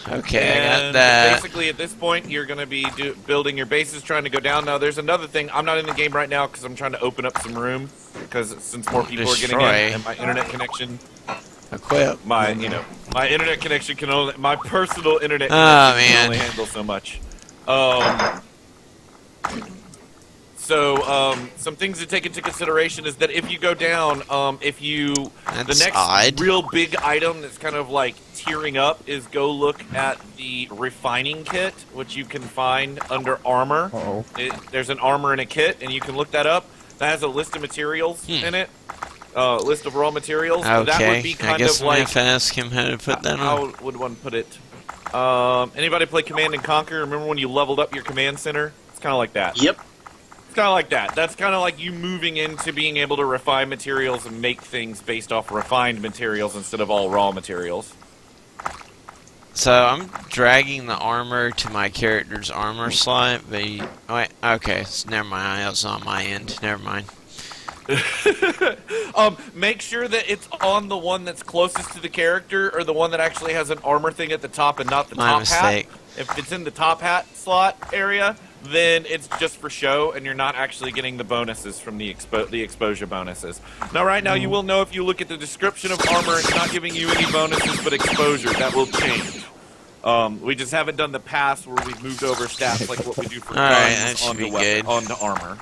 I got And that. basically, at this point, you're going to be building your bases, trying to go down. Now, there's another thing. I'm not in the game right now because I'm trying to open up some room, because since more people are getting in, Destroy. and my internet connection, Equip. my internet connection can only, my personal internet Oh, connection can man. only handle so much. Some things to take into consideration is that if you go down, the That's next odd. real big item that's kind of like tiering up is go look at the refining kit, which you can find under armor. Uh-oh. There's an armor and a kit, and you can look that up. That has a list of materials in it, list of raw materials. That Okay, would be I kind guess of I'm gonna like have to ask him how to put that on. how would one put it? Anybody play Command and Conquer? Remember when you leveled up your command center? It's kind of like that. Yep. It's kind of like that. That's kind of like you moving into being able to refine materials and make things based off refined materials instead of all raw materials. So I'm dragging the armor to my character's armor slot, but wait, okay, so never mind. That was on my end. Never mind. Make sure that it's on the one that's closest to the character, or the one that actually has an armor thing at the top and not the My top mistake. hat. If it's in the top hat slot area, then it's just for show, and you're not actually getting the bonuses from the exposure bonuses. Now, right now, you will know if you look at the description of armor, it's not giving you any bonuses, but exposure. That will change. We just haven't done the pass where we've moved over stats like what we do for Alright, guns that should onto be good. onto armor.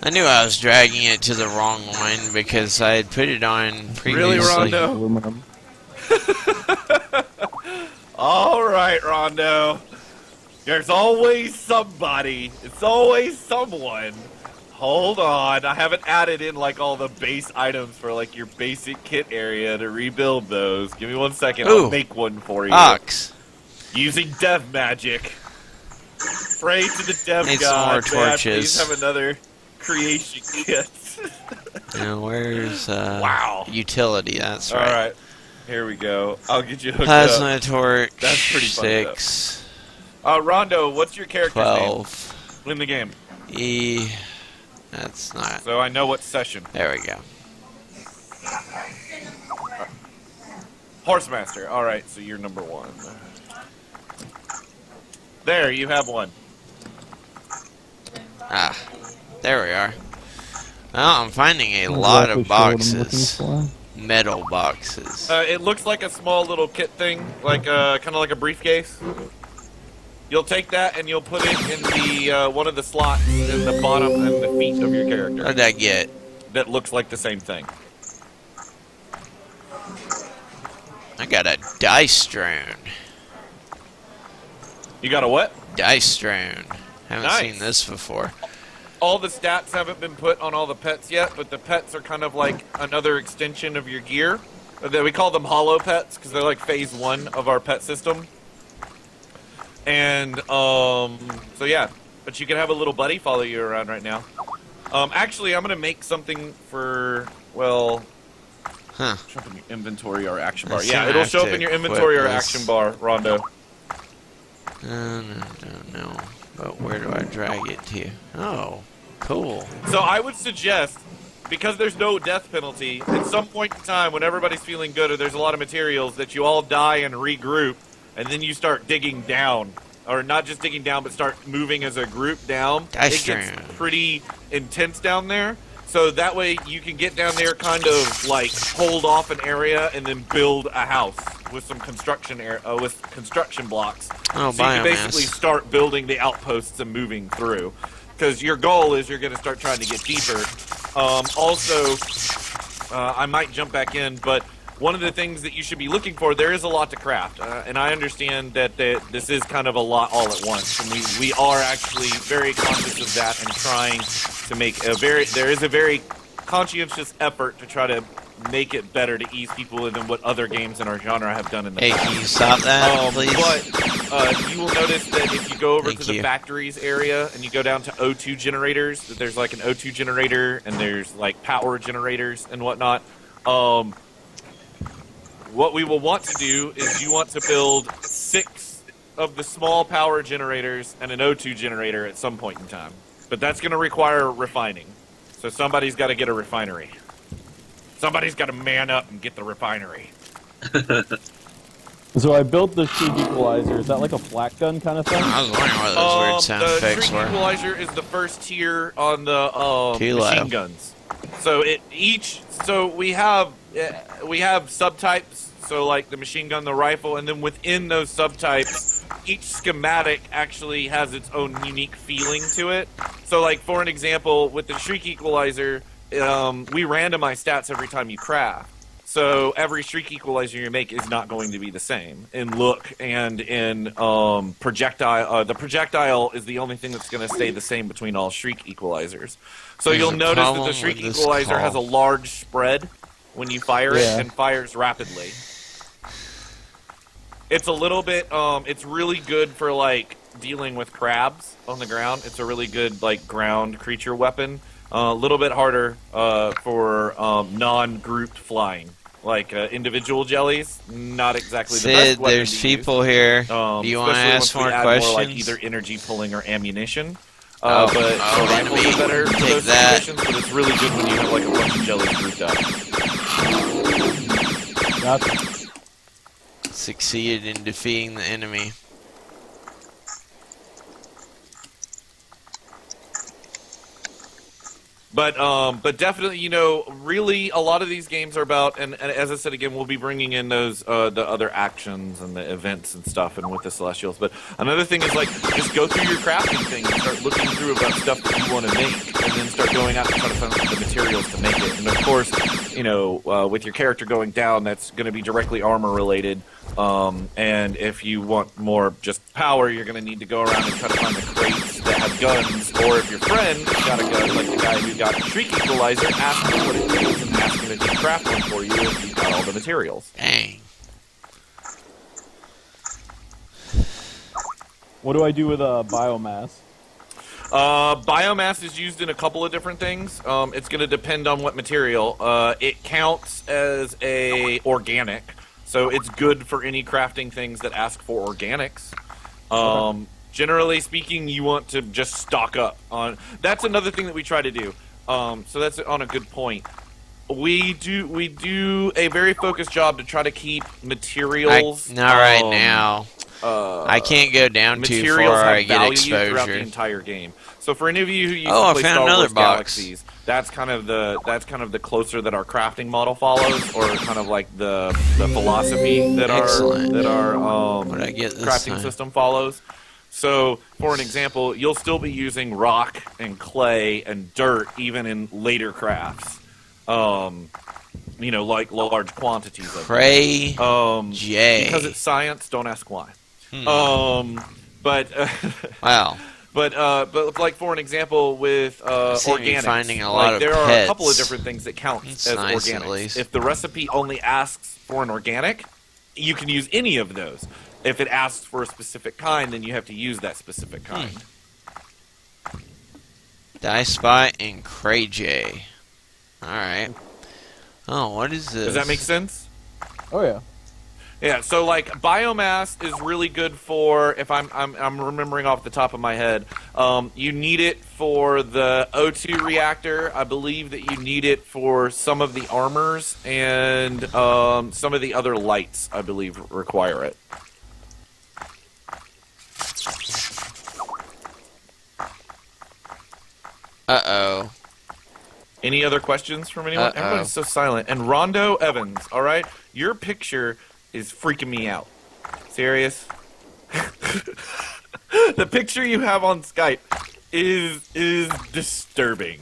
I knew I was dragging it to the wrong one because I had put it on previously. Really, Rondo? Aluminum. All right, Rondo. There's always somebody. It's always someone. Hold on. I haven't added in like all the base items for like your basic kit area to rebuild those. Give me 1 second. Ooh. I'll make one for you. Ox. Using dev magic. Pray to the dev Need some god. more Dad, torches. Please have another creation kit. Now, where's Wow. utility? That's All right. right. Here we go. I'll get you hooked Plasma up. torch. That's pretty fun 6, Rondo, what's your character's 12, name in the game? E. That's not. So I know what session. There we go. Horsemaster. All right, so you're number 1. There, you have one. Ah, there we are. Well, I'm finding a lot of boxes. Metal boxes. It looks like a small little kit thing, like kind of like a briefcase. You'll take that and you'll put it in the one of the slots in the bottom and the feet of your character. What'd I get? That looks like the same thing. I got a dice drone. You got a what? Dice drone. Haven't Nice. seen this before. All the stats haven't been put on all the pets yet, but the pets are kind of like another extension of your gear. We call them hollow pets because they're like phase 1 of our pet system. And so yeah, but you can have a little buddy follow you around right now. Actually, I'm gonna make something for Huh. show up in your inventory or action bar. I Yeah, assume I it'll have show up to in your equip inventory or this. action bar, Rondo. No. But where do I drag it to? Oh, cool. So I would suggest, because there's no death penalty, at some point in time when everybody's feeling good or there's a lot of materials, that you all die and regroup, and then you start digging down. Or not just digging down, but start moving as a group down. Dice It gets drone. pretty intense down there. So that way you can get down there, kind of like hold off an area, and then build a house with some construction with construction blocks. Oh, So you can biomass. basically start building the outposts and moving through. Because your goal is you're going to start trying to get deeper. Also, I might jump back in, but one of the things that you should be looking for, there is a lot to craft. And I understand that this is kind of a lot all at once. And we are actually very conscious of that and trying to make there is a very conscientious effort to try to make it better to ease people in than what other games in our genre have done in the Hey, past. can you stop that, please? But you will notice that if you go over Thank to the you. factories area and you go down to O2 generators, that there's like an O2 generator and there's like power generators and whatnot. What we will want to do is you want to build 6 of the small power generators and an O2 generator at some point in time. But that's going to require refining. So somebody's got to get a refinery. Somebody's got to man up and get the refinery. So I built the Shriek Equalizer. Is that like a flak gun kind of thing? I was wondering what those weird sound the effects Shriek were. Equalizer is the first tier on the Kilo. machine guns. So we have subtypes. So like the machine gun, the rifle, and then within those subtypes, each schematic actually has its own unique feeling to it. So like for an example, with the Shriek Equalizer, we randomize stats every time you craft. So every Shriek Equalizer you make is not going to be the same in look and in projectile. The projectile is the only thing that's going to stay the same between all Shriek Equalizers. So There's you'll a notice that problem the Shriek with this Equalizer call. has a large spread when you fire Yeah. it and fires rapidly. It's a little bit. It's really good for like dealing with crabs on the ground. It's a really good like ground creature weapon. A little bit harder for non-grouped flying. Like individual jellies, not exactly the best Sid, weapon there's to use. people here. Do you want to Especially ask once we more add questions? More like either energy pulling or ammunition. Oh, But oh, rifles enemy. are better for Take those that. situations. But it's really good when you have like a bunch of jellies grouped up. Gotcha. Succeeded in defeating the enemy. But definitely, you know, really, a lot of these games are about, and as I said again, we'll be bringing in those the other actions and the events and stuff, and with the Celestials. But another thing is like just go through your crafting thing and start looking through about stuff that you want to make, and then start going out and trying to find the materials to make it. And of course, you know, with your character going down, that's going to be directly armor related. And if you want more just power, you're going to need to go around and try to find the crates that have guns, or if your friend got a gun, like the guy who got the Shriek Equalizer, ask him what it is and ask him if he can craft one for you if you've got all the materials. Dang. What do I do with biomass? Biomass is used in a couple of different things. It's going to depend on what material. It counts as a organic, so it's good for any crafting things that ask for organics. Generally speaking, you want to just stock up on. That's another thing that we try to do. So that's on a good point. We do a very focused job to try to keep materials. Not right now. I can't go down too far. I get exposure throughout the entire game. So for any of you who used I to play found Star another Wars box. Galaxies, that's kind of the closer that our crafting model follows, or kind of like the philosophy that Excellent. our What did I get this crafting time? system follows. So, for an example, you'll still be using rock and clay and dirt even in later crafts. Like large quantities of Cray it. J. Because it's science, don't ask why. But Wow. But like for an example with seem to be organics, finding a lot of there are a couple of pets. different things that count That's as nice, at organics. least. If the recipe only asks for an organic, you can use any of those. If it asks for a specific kind, then you have to use that specific kind. Die Spot and Cray J. Alright. Oh, what is this? Does that make sense? Oh yeah. Yeah, so like biomass is really good for, if I'm remembering off the top of my head, you need it for the O2 reactor. I believe that you need it for some of the armors and some of the other lights, I believe, require it. Uh-oh. Any other questions from anyone? Uh-oh. Everyone's so silent. And Rondo Evans, all right? Your picture is freaking me out. Serious? The picture you have on Skype is disturbing.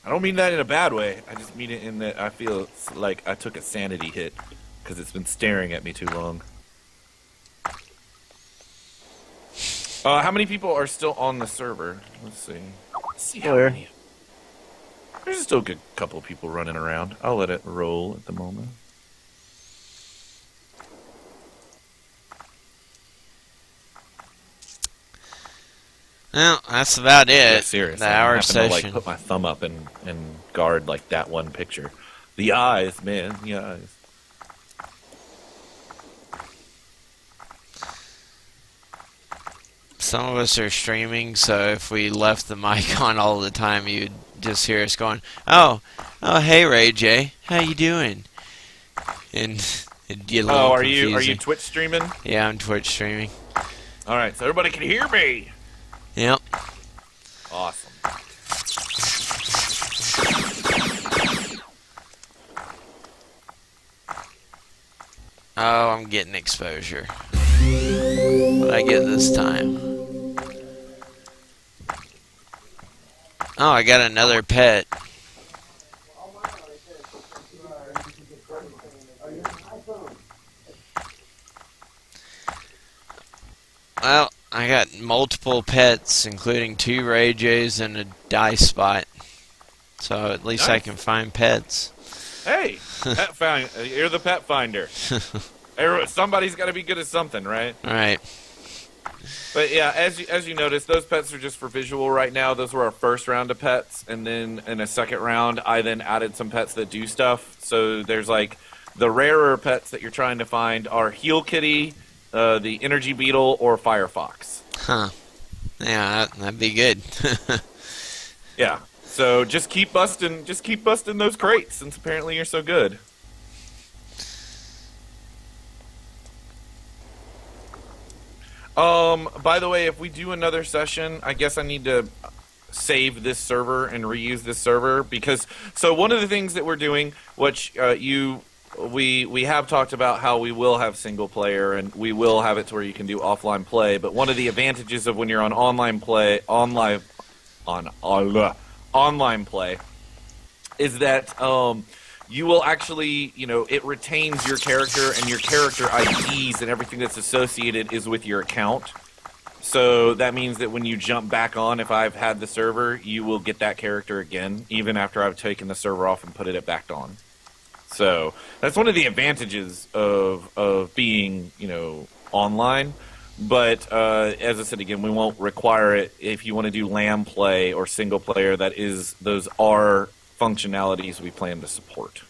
I don't mean that in a bad way. I just mean it in that I feel like I took a sanity hit because it's been staring at me too long. How many people are still on the server? Let's see. Let's see how Clear. many. There's still a good couple of people running around. I'll let it roll at the moment. Well, that's about it. Yeah, serious. The I hour happen session. to like put my thumb up and guard like that one picture. The eyes, man, the eyes. Some of us are streaming, so if we left the mic on all the time, you'd just hear us going, "Oh, hey Ray J, how you doing?" And it'd get a little Are you confusing. Twitch streaming? Yeah, I'm Twitch streaming. All right, so everybody can hear me. Yep. Awesome. Oh, I'm getting exposure. What did I get this time? Oh, I got another pet. Well, I got multiple pets, including 2 Ray J's and a Die Spot. So at least I Nice. can find pets. Hey, pet find. You're the pet finder. Somebody's got to be good at something, right? Alright. But yeah, as you notice, those pets are just for visual right now. Those were our first round of pets, and then in a second round, I then added some pets that do stuff. So there's like the rarer pets that you're trying to find are Heel Kitty, the Energy Beetle, or Firefox. Huh. Yeah, that'd be good. Yeah. So just keep busting those crates, since apparently you're so good. By the way, if we do another session, I guess I need to save this server and reuse this server because so one of the things that we're doing, which we have talked about how we will have single player and we will have it to where you can do offline play, but one of the advantages of when you're on online play is that you will actually, it retains your character and your character IDs and everything that's associated is with your account. So that means that when you jump back on, if I've had the server, you will get that character again, even after I've taken the server off and put it back on. So that's one of the advantages of being, online. But as I said again, we won't require it if you want to do LAN play or single player. Those are functionalities we plan to support.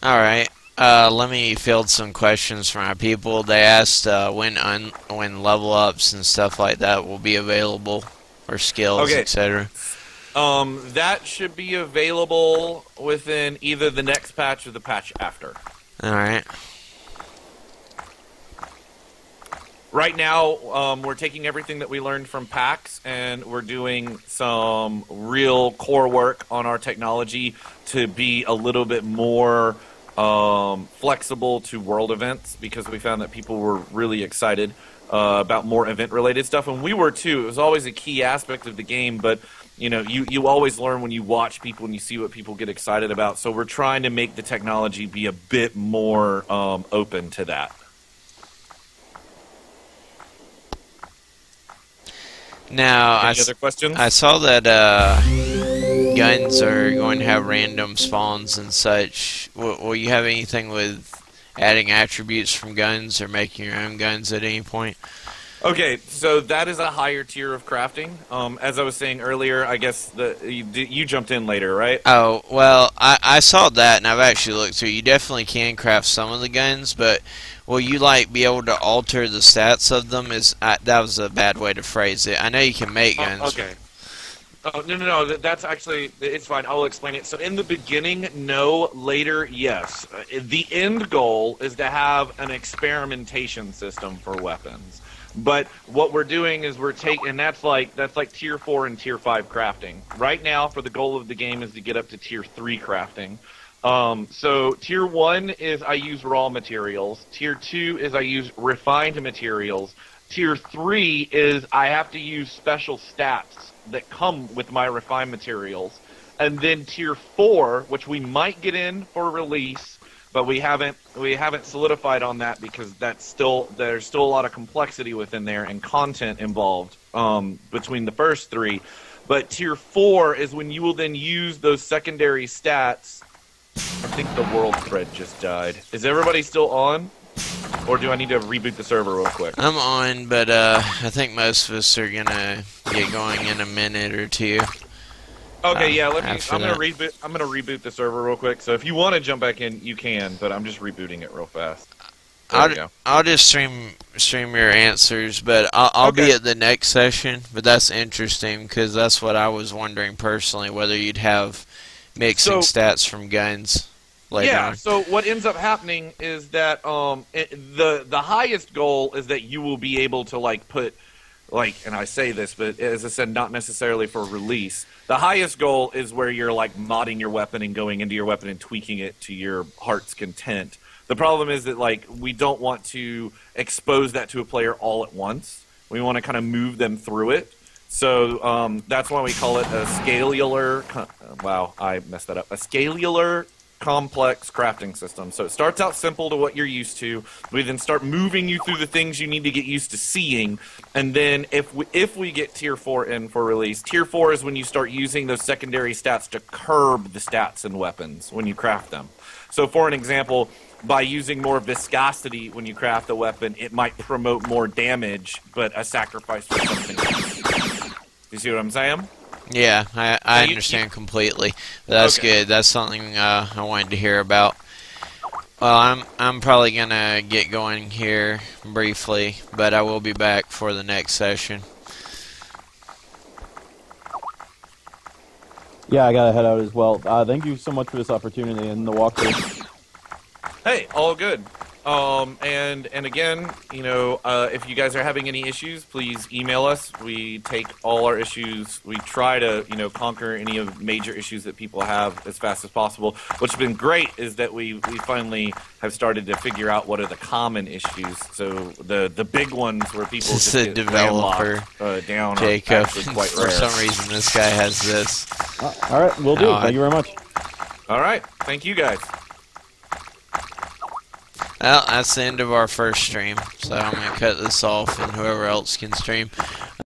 All right. Let me field some questions from our people. They asked when level ups and stuff like that will be available, or skills, Okay. etc. That should be available within either the next patch or the patch after. All right. Right now, we're taking everything that we learned from PAX, and we're doing some real core work on our technology to be a little bit more flexible to world events, because we found that people were really excited about more event-related stuff, and we were too. It was always a key aspect of the game, but you always learn when you watch people and you see what people get excited about. So we're trying to make the technology be a bit more open to that. Now, Any other questions? I saw that guns are going to have random spawns and such. Will you have anything with adding attributes from guns or making your own guns at any point? Okay, so that is a higher tier of crafting. As I was saying earlier, I guess you jumped in later, right? Oh, well, I saw that, and I've actually looked through. You definitely can craft some of the guns, but will you be able to alter the stats of them? That was a bad way to phrase it. I know you can make guns. Okay. Oh, no. That's actually, it's fine. I'll explain it. So in the beginning, no. Later, yes. The end goal is to have an experimentation system for weapons. But what we're doing is we're taking, and that's like tier 4 and tier 5 crafting. Right now, for the goal of the game is to get up to tier 3 crafting. So tier 1 is I use raw materials. Tier 2 is I use refined materials. Tier 3 is I have to use special stats that come with my refined materials. And then tier 4, which we might get in for release, but we haven't solidified on that because there's still a lot of complexity within there and content involved between the first 3. But tier 4 is when you will then use those secondary stats. I think the world thread just died. Is everybody still on? Or do I need to reboot the server real quick? I'm on, but I think most of us are gonna get going in a minute or two. Okay, yeah. I'm gonna reboot the server real quick. So if you want to jump back in, you can. But I'm just rebooting it real fast. There we go. I'll just stream your answers, but I'll be at the next session. But that's interesting because that's what I was wondering personally, whether you'd have mixing stats from guns later on. So what ends up happening is that the highest goal is that you will be able to put, and I say this, but as I said, not necessarily for release. The highest goal is where you're modding your weapon and going into your weapon and tweaking it to your heart's content. The problem is that we don't want to expose that to a player all at once. We want to kind of move them through it. So that's why we call it a scalular. Wow, I messed that up. A scalular complex crafting system. So it starts out simple to what you're used to. We then start moving you through the things you need to get used to seeing, and then if we get tier 4 in for release, tier 4 is when you start using those secondary stats to curb the stats in weapons when you craft them. So for an example, by using more viscosity when you craft a weapon, it might promote more damage, but a sacrifice for something else. You see what I'm saying? Yeah, I understand completely. That's good. That's something I wanted to hear about. Well, I'm probably gonna get going here briefly, but I will be back for the next session. Yeah, I gotta head out as well. Thank you so much for this opportunity and the walkthrough. Hey, all good. And again, if you guys are having any issues, please email us. We take all our issues. We try to, conquer any of major issues that people have as fast as possible. What's been great is that we finally have started to figure out what are the common issues. So the big ones where people It's just the get developer, down Jacob. are actually quite For rare. some reason, this guy has this. All right, will do. Thank you very much. All right, thank you guys. Well, that's the end of our first stream, so I'm going to cut this off and whoever else can stream.